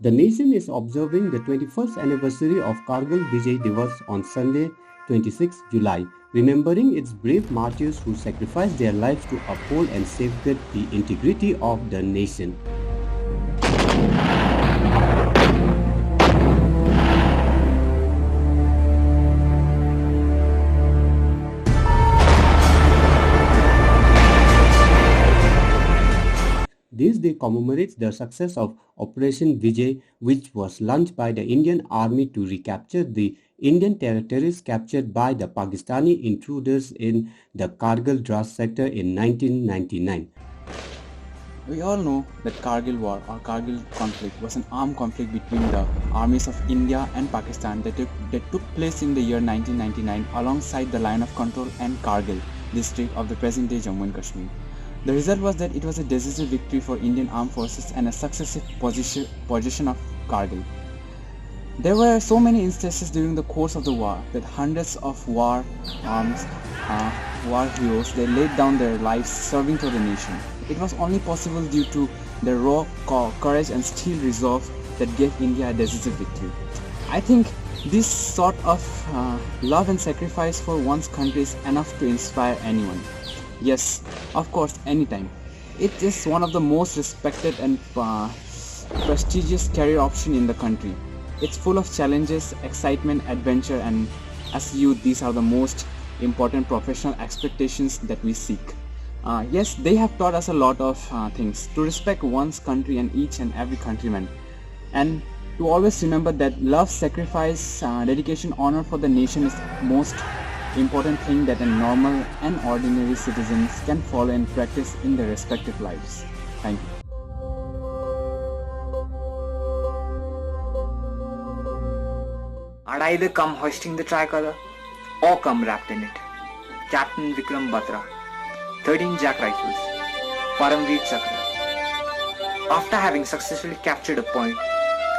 The nation is observing the 21st anniversary of Kargil Vijay Divas on Sunday, 26 July, remembering its brave martyrs who sacrificed their lives to uphold and safeguard the integrity of the nation. This day commemorates the success of Operation Vijay, which was launched by the Indian Army to recapture the Indian territories captured by the Pakistani intruders in the Kargil Dras sector in 1999. We all know that Kargil War or Kargil conflict was an armed conflict between the armies of India and Pakistan that took place in the year 1999 alongside the line of control and Kargil district of the present-day Jammu and Kashmir. The result was that it was a decisive victory for Indian armed forces and a successive possession of Kargil. There were so many instances during the course of the war that hundreds of war heroes they laid down their lives serving to the nation. It was only possible due to their raw courage and steel resolve that gave India a decisive victory. I think this sort of love and sacrifice for one's country is enough to inspire anyone. Yes, of course, anytime. It is one of the most respected and prestigious career option in the country. It's full of challenges, excitement, adventure, and as youth, these are the most important professional expectations that we seek. Yes, they have taught us a lot of things. To respect one's country and each and every countryman. And to always remember that love, sacrifice, dedication, honor for the nation is most important thing that a normal and ordinary citizens can follow and practice in their respective lives. Thank you. I'd either come hoisting the tricolor or come wrapped in it. Captain Vikram Batra, 13 Jack Rifles, Paramveer Chakra. After having successfully captured a point,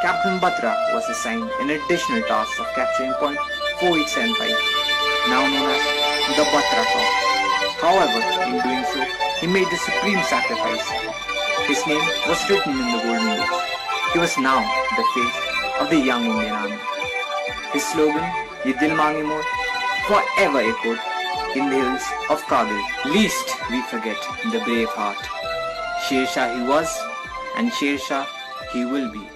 Captain Batra was assigned an additional task of capturing point 4875, now known as the Batra Top. However, in doing so, he made the supreme sacrifice. His name was written in the golden books. He was now the face of the young Indian Army. His slogan, Ye Dil Maange More, forever echoed in the hills of Kargil. Least we forget the brave heart. Sher Shah he was, and Sher Shah he will be.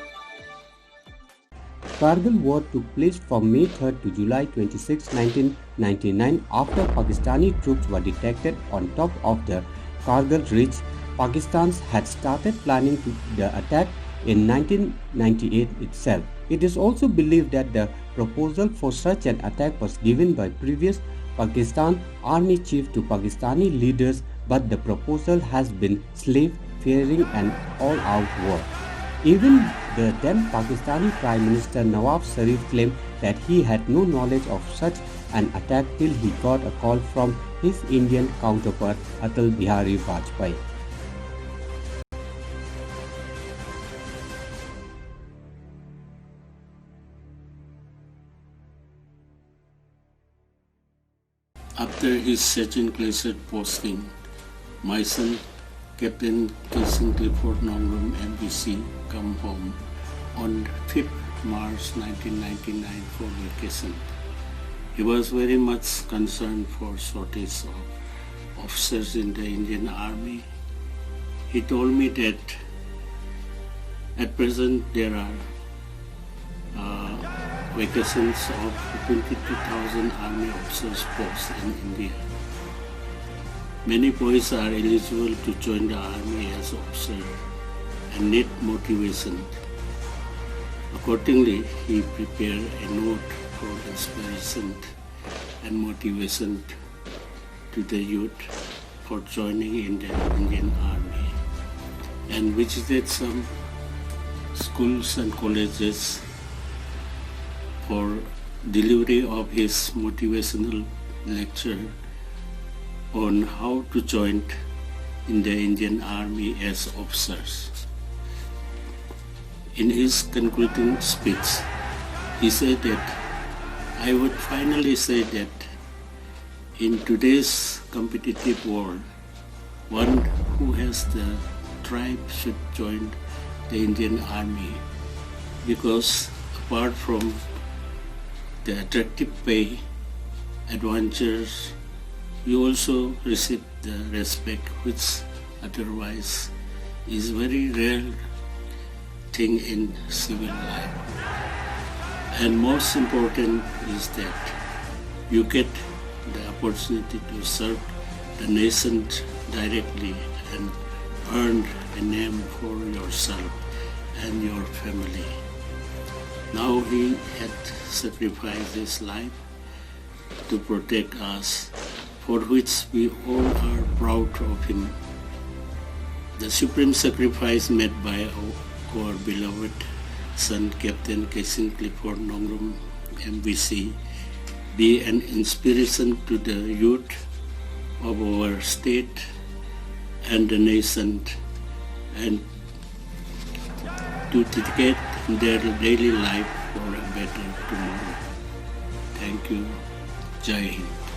Kargil War took place from May 3 to July 26, 1999 after Pakistani troops were detected on top of the Kargil Ridge. Pakistan had started planning the attack in 1998 itself. It is also believed that the proposal for such an attack was given by previous Pakistan army chief to Pakistani leaders, but the proposal has been slave-fearing and all-out war. Even the then Pakistani Prime Minister Nawaz Sharif claimed that he had no knowledge of such an attack till he got a call from his Indian counterpart Atal Bihari Vajpayee. After his second classes posting, my son, Captain Kilson Clifford Nongrum MBC, come home on 5th March 1999 for vacation. He was very much concerned for shortage of officers in the Indian Army. He told me that at present there are vacations of 22,000 army officers posts in India. Many boys are eligible to join the army as officer and need motivation. Accordingly, he prepared a note for inspiration and motivation to the youth for joining in the Indian Army, and visited some schools and colleges for delivery of his motivational lecture on how to join in the Indian Army as officers. In his concluding speech, he said that I would finally say that in today's competitive world, one who has the drive should join the Indian Army because apart from the attractive pay, adventures, you also receive the respect which otherwise is very rare thing in civil life. And most important is that you get the opportunity to serve the nation directly and earn a name for yourself and your family. Now he had sacrificed his life to protect us, for which we all are proud of him. The supreme sacrifice made by our beloved son, Captain Kaisin Clifford Nongrum, MBC, be an inspiration to the youth of our state and the nation, and to dedicate their daily life for a better tomorrow. Thank you. Jai Hind.